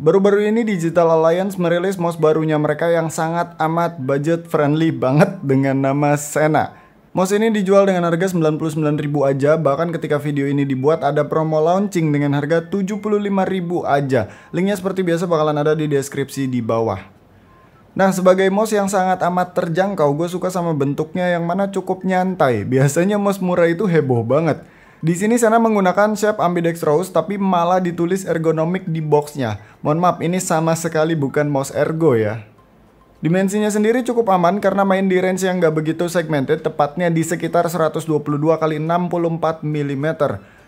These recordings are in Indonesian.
Baru-baru ini Digital Alliance merilis mouse barunya mereka yang sangat amat budget friendly banget dengan nama Sena. Mouse ini dijual dengan harga 99.000 aja, bahkan ketika video ini dibuat ada promo launching dengan harga 75.000 aja. Linknya seperti biasa bakalan ada di deskripsi di bawah. Nah, sebagai mouse yang sangat amat terjangkau, gue suka sama bentuknya yang mana cukup nyantai. Biasanya mouse murah itu heboh banget. Di sini Sena menggunakan shape ambidextrous tapi malah ditulis ergonomik di boxnya. Mohon maaf, ini sama sekali bukan mouse ergo ya. Dimensinya sendiri cukup aman karena main di range yang nggak begitu segmented, tepatnya di sekitar 122 x 64 mm.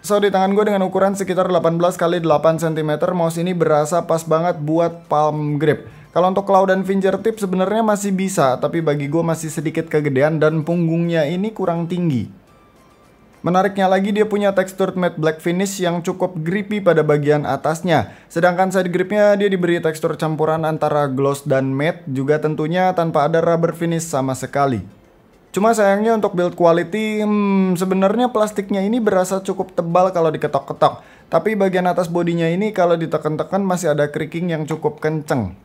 So, di tangan gue dengan ukuran sekitar 18 x 8 cm, mouse ini berasa pas banget buat palm grip. Kalau untuk claw dan fingertip sebenarnya masih bisa, tapi bagi gue masih sedikit kegedean dan punggungnya ini kurang tinggi. Menariknya lagi, dia punya tekstur matte black finish yang cukup grippy pada bagian atasnya. Sedangkan side gripnya dia diberi tekstur campuran antara gloss dan matte, juga tentunya tanpa ada rubber finish sama sekali. Cuma sayangnya untuk build quality, sebenarnya plastiknya ini berasa cukup tebal kalau diketok-ketok. Tapi bagian atas bodinya ini kalau ditekan-tekan masih ada creaking yang cukup kenceng.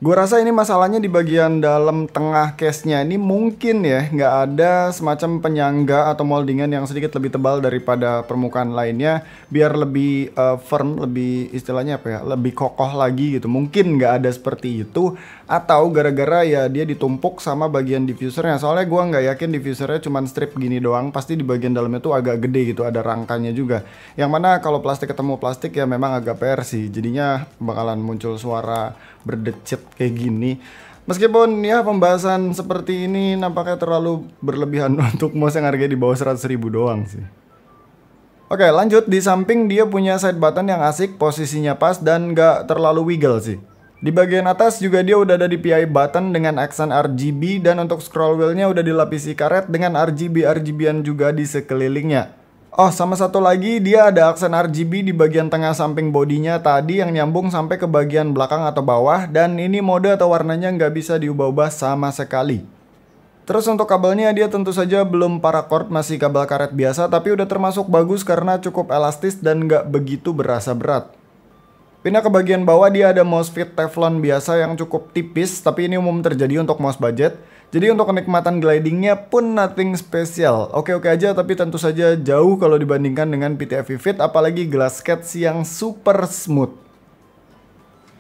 Gue rasa ini masalahnya di bagian dalam tengah case-nya ini mungkin ya nggak ada semacam penyangga atau moldingan yang sedikit lebih tebal daripada permukaan lainnya biar lebih firm, lebih istilahnya apa ya, lebih kokoh lagi gitu. Mungkin nggak ada seperti itu atau gara-gara ya dia ditumpuk sama bagian diffusernya. Soalnya gue nggak yakin diffusernya cuma strip gini doang, pasti di bagian dalamnya tuh agak gede gitu, ada rangkanya juga. Yang mana kalau plastik ketemu plastik ya memang agak PR sih, jadinya bakalan muncul suara berdecit kayak gini. Meskipun ya pembahasan seperti ini nampaknya terlalu berlebihan untuk mouse yang harganya di bawah 100.000 doang sih. Oke, lanjut. Di samping dia punya side button yang asik, posisinya pas dan gak terlalu wiggle sih. Di bagian atas juga dia udah ada DPI button dengan aksen RGB, dan untuk scroll wheelnya udah dilapisi karet dengan RGB-RGB-an juga di sekelilingnya. Oh, sama satu lagi, dia ada aksen RGB di bagian tengah samping bodinya tadi yang nyambung sampai ke bagian belakang atau bawah, dan ini mode atau warnanya nggak bisa diubah-ubah sama sekali. Terus untuk kabelnya dia tentu saja belum paracord, masih kabel karet biasa, tapi udah termasuk bagus karena cukup elastis dan nggak begitu berasa berat. Pindah ke bagian bawah, dia ada mouse fit teflon biasa yang cukup tipis, tapi ini umum terjadi untuk mouse budget. Jadi untuk kenikmatan glidingnya pun nothing special. Oke-oke aja, tapi tentu saja jauh kalau dibandingkan dengan PTFE Fit, apalagi Glass Cats yang super smooth.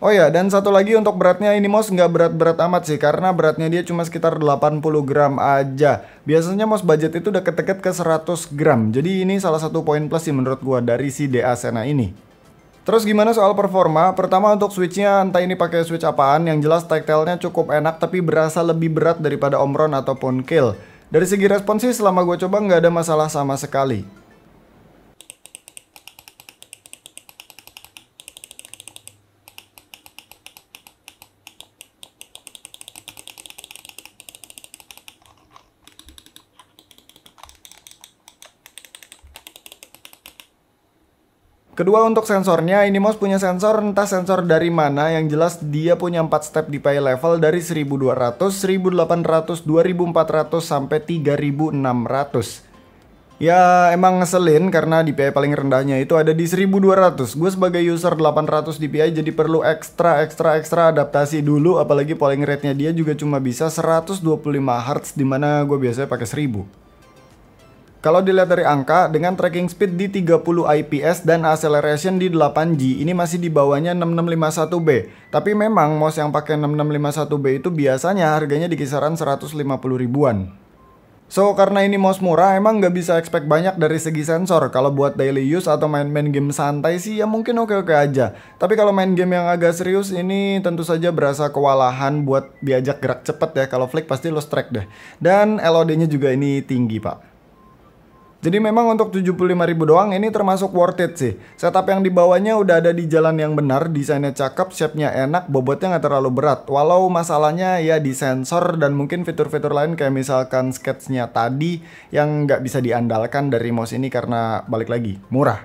Oh ya, dan satu lagi untuk beratnya, ini mouse nggak berat-berat amat sih, karena beratnya dia cuma sekitar 80 gram aja. Biasanya mouse budget itu udah deket ke 100 gram. Jadi ini salah satu poin plus sih menurut gua dari si DA Sena ini. Terus gimana soal performa? Pertama untuk switchnya, entah ini pakai switch apaan, yang jelas tactile-nya cukup enak tapi berasa lebih berat daripada Omron ataupun Kailh. Dari segi respons sih selama gue coba nggak ada masalah sama sekali. Kedua untuk sensornya, ini mouse punya sensor, entah sensor dari mana, yang jelas dia punya 4 step DPI level dari 1200, 1800, 2400 sampai 3600. Ya emang ngeselin karena DPI paling rendahnya itu ada di 1200. Gue sebagai user 800 DPI jadi perlu ekstra adaptasi dulu, apalagi polling rate-nya dia juga cuma bisa 125 Hz dimana gue biasanya pakai 1000. Kalau dilihat dari angka, dengan tracking speed di 30 IPS dan acceleration di 8G, ini masih di bawahnya 6651B. Tapi memang mouse yang pakai 6651B itu biasanya harganya di kisaran 150 ribuan. So, karena ini mouse murah, emang nggak bisa expect banyak dari segi sensor. Kalau buat daily use atau main-main game santai sih ya mungkin oke-oke aja. Tapi kalau main game yang agak serius, ini tentu saja berasa kewalahan buat diajak gerak cepet ya. Kalau flick pasti lo strike deh. Dan LOD-nya juga ini tinggi, Pak. Jadi memang untuk 75.000 doang ini termasuk worth it sih. Setup yang dibawanya udah ada di jalan yang benar, desainnya cakep, shape-nya enak, bobotnya nggak terlalu berat. Walau masalahnya ya di sensor dan mungkin fitur-fitur lain kayak misalkan sketch-nya tadi yang nggak bisa diandalkan dari mouse ini karena balik lagi, murah.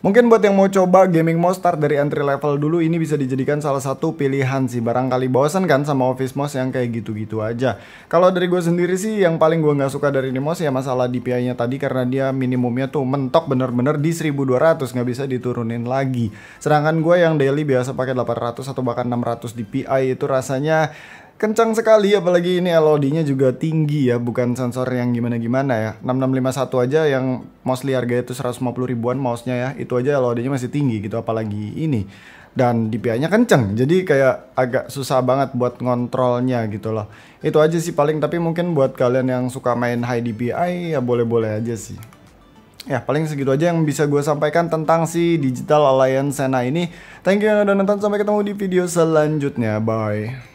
Mungkin buat yang mau coba gaming mouse start dari entry level dulu, ini bisa dijadikan salah satu pilihan sih. Barangkali bosan kan sama office mouse yang kayak gitu-gitu aja. Kalau dari gue sendiri sih yang paling gue nggak suka dari ini mouse ya masalah DPI-nya tadi, karena dia minimumnya tuh mentok bener-bener di 1200, nggak bisa diturunin lagi. Sedangkan gue yang daily biasa pakai 800 atau bahkan 600 DPI itu rasanya kencang sekali, apalagi ini LOD-nya juga tinggi ya, bukan sensor yang gimana-gimana ya. 6651 aja yang mostly harga itu 150 ribuan mouse-nya ya, itu aja LOD-nya masih tinggi gitu, apalagi ini. Dan DPI-nya kenceng, jadi kayak agak susah banget buat ngontrolnya gitu loh. Itu aja sih paling, tapi mungkin buat kalian yang suka main high DPI ya boleh-boleh aja sih. Ya paling segitu aja yang bisa gue sampaikan tentang si Digital Alliance Sena ini. Thank you yang udah nonton, sampai ketemu di video selanjutnya, bye.